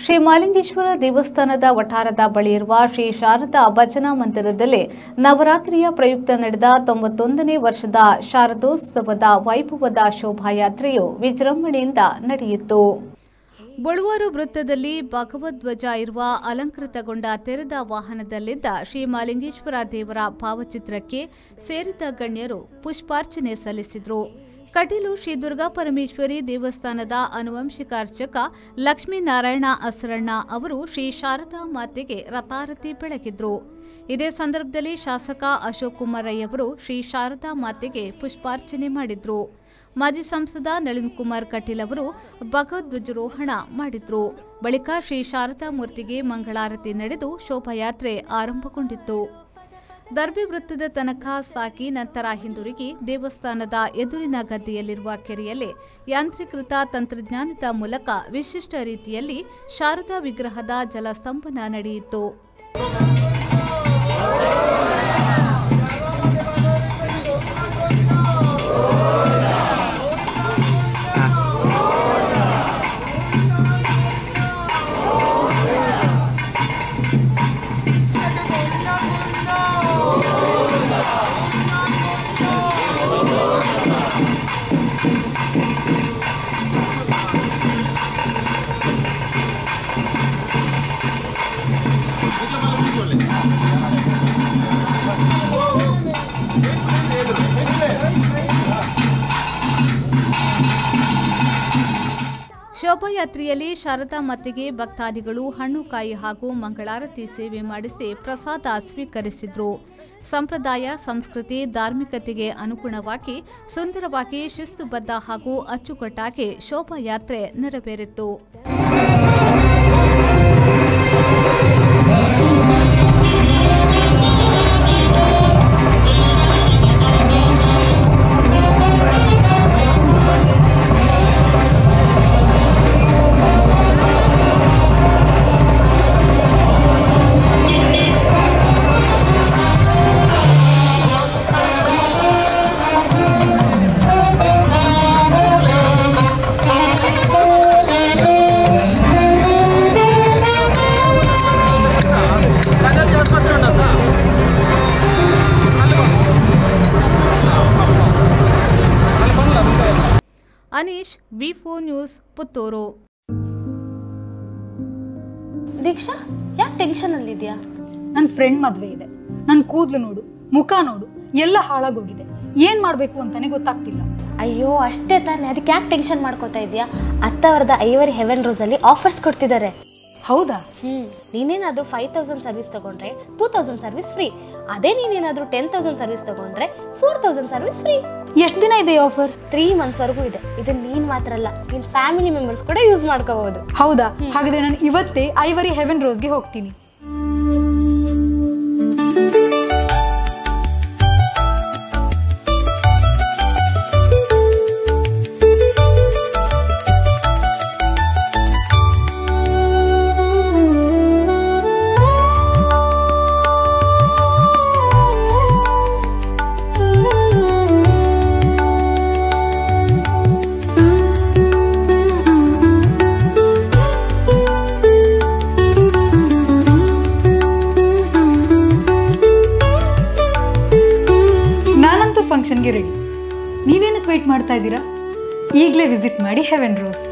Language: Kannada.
ಶ್ರೀ ಮಾಲಿಂಗೇಶ್ವರ ದೇವಸ್ಥಾನದ ವಠಾರದ ಬಳಿ ಇರುವ ಶ್ರೀ ಶಾರದಾ ಭಜನಾ ಮಂದಿರದಲ್ಲಿ ನವರಾತ್ರಿಯ ಪ್ರಯುಕ್ತ ನಡೆದ 91ನೇ ವರ್ಷದ ಶಾರದೋತ್ಸವದ ವೈಭವದ ಶೋಭಾಯಾತ್ರೆಯು ವಿಜೃಂಭಣೆಯಿಂದ ನಡೆಯಿತು. ಬಳುವಾರು ವೃತ್ತದಲ್ಲಿ ಭಗವಧ್ವಜ ಇರುವ ಅಲಂಕೃತಗೊಂಡ ತೆರೆದ ವಾಹನದಲ್ಲಿದ್ದ ಶ್ರೀ ಮಾಲಿಂಗೇಶ್ವರ ದೇವರ ಭಾವಚಿತ್ರಕ್ಕೆ ಸೇರಿದ ಗಣ್ಯರು ಪುಷ್ಪಾರ್ಚನೆ ಸಲ್ಲಿಸಿದರು. ಕಟೀಲು ಶ್ರೀ ದುರ್ಗಾ ಪರಮೇಶ್ವರಿ ದೇವಸ್ಥಾನದ ಆನುವಂಶಿಕ ಅರ್ಚಕ ಲಕ್ಷ್ಮೀನಾರಾಯಣ ಅಸರಣ್ಣ ಅವರು ಶ್ರೀ ಶಾರದಾ ಮಾತೆಗೆ ರಥಾರತಿ ಬೆಳಗಿದ್ರು. ಇದೇ ಸಂದರ್ಭದಲ್ಲಿ ಶಾಸಕ ಅಶೋಕ್ ಕುಮಾರ್ ರೈ ಅವರು ಶ್ರೀ ಶಾರದಾ ಮಾತೆಗೆ ಪುಷ್ಪಾರ್ಚನೆ ಮಾಡಿದ್ರು. ಮಾಜಿ ಸಂಸದ ನಳಿನ್ ಕುಮಾರ್ ಕಟೀಲ್ ಅವರು ಭಗವಧ್ವಜಾರೋಹಣ ಮಾಡಿದ್ರು. ಬಳಿಕ ಶ್ರೀ ಶಾರದಾ ಮೂರ್ತಿಗೆ ಮಂಗಳಾರತಿ ನಡೆದು ಶೋಭಾಯಾತ್ರೆ ಆರಂಭಗೊಂಡಿತ್ತು. ದರ್ಬಿ ವೃತ್ತದ ತನಕ ಸಾಗಿ ನಂತರ ಹಿಂದಿರುಗಿ ದೇವಸ್ಥಾನದ ಎದುರಿನ ಗದ್ದೆಯಲ್ಲಿರುವ ಕೆರೆಯಲ್ಲಿ ಯಾಂತ್ರೀಕೃತ ತಂತ್ರಜ್ಞಾನದ ಮೂಲಕ ವಿಶಿಷ್ಟ ರೀತಿಯಲ್ಲಿ ಶಾರದಾ ವಿಗ್ರಹದ ಜಲಸ್ತಂಭನ ನಡೆಯಿತು. ಶೋಭಾಯಾತ್ರೆಯಲ್ಲಿ ಶಾರದಾ ಮಾತೆಗೆ ಭಕ್ತಾದಿಗಳು ಹಣ್ಣುಕಾಯಿ ಹಾಗೂ ಮಂಗಳಾರತಿ ಸೇವೆ ಮಾಡಿಸಿ ಪ್ರಸಾದ ಸ್ವೀಕರಿಸಿದ್ರು. ಸಂಪ್ರದಾಯ, ಸಂಸ್ಕೃತಿ, ಧಾರ್ಮಿಕತೆಗೆ ಅನುಗುಣವಾಗಿ ಸುಂದರವಾಗಿ ಶಿಸ್ತುಬದ್ಧ ಹಾಗೂ ಅಚ್ಚುಕಟ್ಟಾಗಿ ಶೋಭಾಯಾತ್ರೆ ನೆರವೇರಿತು. Anish, V4 news, Puttur. ದೀಕ್ಷಾ, ಯಾಕೆ ಟೆನ್ಷನ್ ಅಲ್ಲಿದ್ಯಾ? ನನ್ನ ಫ್ರೆಂಡ್ ಮದುವೆ ಇದೆ. ನನ್ನ ಕೂದಲು ನೋಡು, ಮುಖ ನೋಡು, ಎಲ್ಲ ಹಾಳಾಗೋಗಿದೆ. ಏನ್ ಮಾಡ್ಬೇಕು ಅಂತಾನೆ ಗೊತ್ತಾಗ್ತಿಲ್ಲ. ಅಯ್ಯೋ ಅಷ್ಟೇ ತಾನೆ, ಅದಕ್ಕೆ ಯಾಕೆ ಟೆನ್ಷನ್ ಮಾಡ್ಕೋತಾ ಇದೆಯಾ? ಅತ್ತವರದ ಐವರಿ ಹೆವೆನ್ ರೋಸ್ ಅಲ್ಲಿ ಆಫರ್ಸ್ ಕೊಡ್ತಿದ್ದಾರೆ. ಹೌದಾ? ನೀನೇನಾದ್ರೂ 5000 ಸರ್ವಿಸ್ ತಗೊಂಡ್ರೆ 2000 ಸರ್ವಿಸ್ ಫ್ರೀ. ಅದೇ ನೀನೇನಾದ್ರೂ 10,000 ಸರ್ವಿಸ್ ತಗೊಂಡ್ರೆ 4000 ಸರ್ವಿಸ್ ಫ್ರೀ. ಎಷ್ಟು ದಿನ ಇದೆ ಆಫರ್? 3 months ವರೆಗೂ ಇದೆ. ಇದನ್ನ ನೀನ್ ಮಾತ್ರ ಅಲ್ಲ, ನಿನ್ ಫ್ಯಾಮಿಲಿ ಮೆಂಬರ್ಸ್ ಕೂಡ ಯೂಸ್ ಮಾಡ್ಕೋಬಹುದು. ಹೌದಾ? ಹಾಗಾದ್ರೆ ನಾನು ಇವತ್ತೇ ಐವರಿ ಹೆವೆನ್ ರೋಸ್ಗೆ ಹೋಗ್ತೀನಿ. ಫಂಕ್ಷನ್ಗೆ ರೆಡಿ. ನೀವೇನಕ್ಕೆ ವೇಟ್ ಮಾಡ್ತಾ ಇದ್ದೀರಾ? ಈಗಲೇ ವಿಸಿಟ್ ಮಾಡಿ ಹೆವೆನ್ ರೋಸ್.